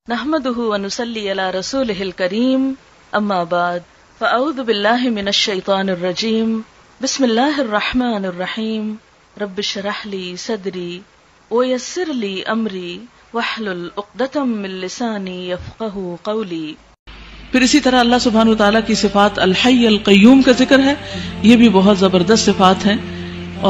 نحمده ونصلي على رسوله الكريم اما بعد فاعوذ بالله من الشيطان الرجيم بسم الله الرحمن الرحيم رب اشرح لي صدري ويسر لي امري واحلل عقدة من لساني يفقهوا قولي۔ پھر اسی طرح اللہ سبحانہ وتعالیٰ کی صفات الحی القیوم کا ذکر ہے، یہ بھی بہت زبردست صفات ہیں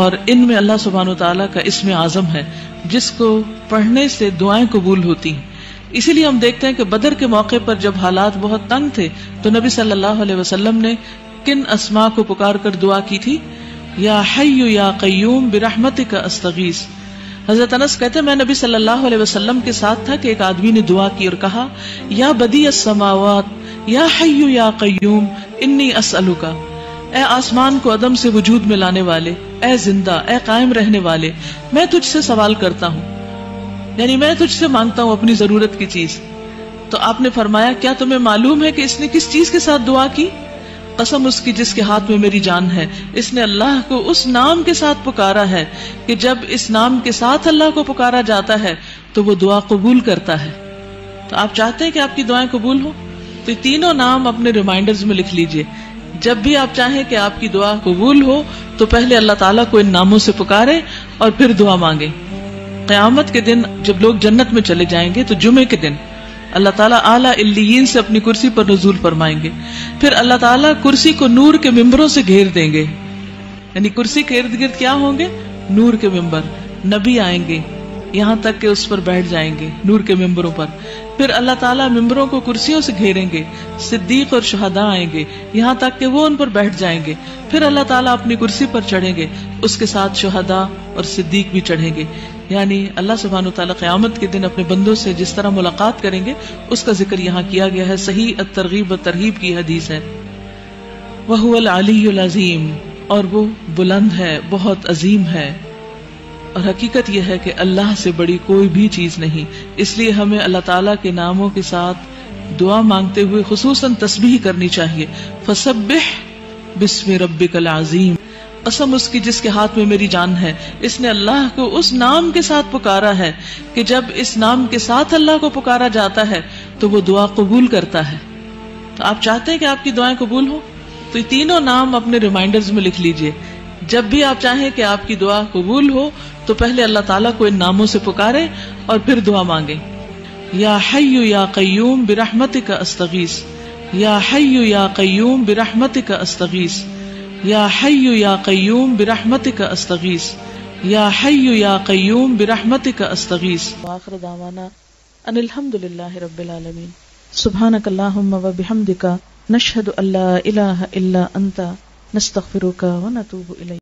اور ان میں اللہ سبحانہ وتعالیٰ کا اسم اعظم ہے جس کو پڑھنے سے دعائیں قبول ہوتی ہیں۔ اسی لیے ہم دیکھتے ہیں کہ بدر کے موقع پر جب حالات بہت تنگ تھے تو نبی صلی اللہ علیہ وسلم نے کن اسماء کو پکار کر دعا کی تھی؟ یا حی یا قیوم برحمتک استغیث۔ حضرت انس کہتے ہیں میں نبی صلی اللہ علیہ وسلم کے ساتھ تھا کہ ایک آدمی نے دعا کی اور کہا یا بدیع السماوات یا حی یا قیوم انی اسألک، اے آسمان کو عدم سے وجود میں لانے والے، اے زندہ، اے قائم رہنے والے، میں تجھ سے سوال کرتا ہوں، یعنی میں تجھ سے مانگتا ہوں اپنی ضرورت کی چیز۔ تو آپ نے فرمایا کیا تمہیں معلوم ہے کہ اس نے کس چیز کے ساتھ دعا کی؟ قسم اس کی جس کے ہاتھ میں میری جان ہے، اس نے اللہ کو اس نام کے ساتھ پکارا ہے کہ جب اس نام کے ساتھ اللہ کو پکارا جاتا ہے تو وہ دعا قبول کرتا ہے۔ تو آپ چاہتے ہیں کہ آپ کی دعائیں قبول ہوں تو یہ تینوں نام اپنے ریمائنڈرز میں لکھ لیجئے۔ جب بھی آپ چاہیں کہ آپ کی دعا قبول ہو تو پہلے اللہ تعالیٰ کو ان ناموں سے پکاریں اور پھر دعا مانگیں۔ قیامت کے دن جب لوگ جنت میں چلے جائیں گے تو جمعے کے دن اللہ تعالیٰ اعلیٰ علیین سے اپنی کرسی پر نزول فرمائیں گے، پھر اللہ تعالیٰ کرسی کو نور کے ممبروں سے گھیر دیں گے، یعنی کرسی کے ارد گرد کیا ہوں گے؟ نور کے ممبر، نبی آئیں گے یہاں تک کہ اس پر بیٹھ جائیں گے نور کے ممبروں پر، پھر اللہ تعالیٰ ممبروں کو کرسیوں سے گھیریں گے، صدیق اور شہداء آئیں گے یہاں تک کہ وہ ان پر بیٹھ جائیں گے، پھر اللہ تعالیٰ اپنی کرسی پر چڑھیں گے، اس کے ساتھ شہداء اور صدیق بھی چڑھیں گے۔ یعنی اللہ سبحانہ وتعالیٰ قیامت کے دن اپنے بندوں سے جس طرح ملاقات کریں گے اس کا ذکر یہاں کیا گیا ہے۔ صحیح الترغیب و ترہیب کی حدیث ہے۔ وَهُوَ الْعَلِيُّ الْعَظِيمُ، اور وہ بلند ہے، بہت عظیم ہے، اور حقیقت یہ ہے کہ اللہ سے بڑی کوئی بھی چیز نہیں، اس لیے ہمیں اللہ تعالیٰ کے ناموں کے ساتھ دعا مانگتے ہوئے خصوصاً تسبیح کرنی چاہیے۔ فَسَبِّحْ بِاسْمِ رَبِّكَ الْعَظِيمِ، قسم اس کی جس کے ہاتھ میں میری جان ہے، اس نے اللہ کو اس نام کے ساتھ پکارا ہے کہ جب اس نام کے ساتھ اللہ کو پکارا جاتا ہے تو وہ دعا قبول کرتا ہے۔ تو آپ چاہتے ہیں کہ آپ کی دعائیں قبول ہوں تو یہ تینوں نام اپنے ریمائنڈرز میں لکھ لیجئے۔ جب بھی آپ چاہیں کہ آپ کی دعا قبول ہو تو پہلے اللہ تعالیٰ کو ان ناموں سے پکاریں اور پھر دعا مانگیں۔ یا حی یا قیوم برحمتک استغیث، یا حی یا قیوم برحمتک استغیث، یا حی یا قیوم برحمتک استغیث، یا حی یا قیوم برحمتک استغیث۔ وآخر دعوانا ان الحمد للہ رب العالمین۔ سبحانک اللہم و بحمدک نشہد ان لا الہ الا انت نستغفرک و نتوب الیک۔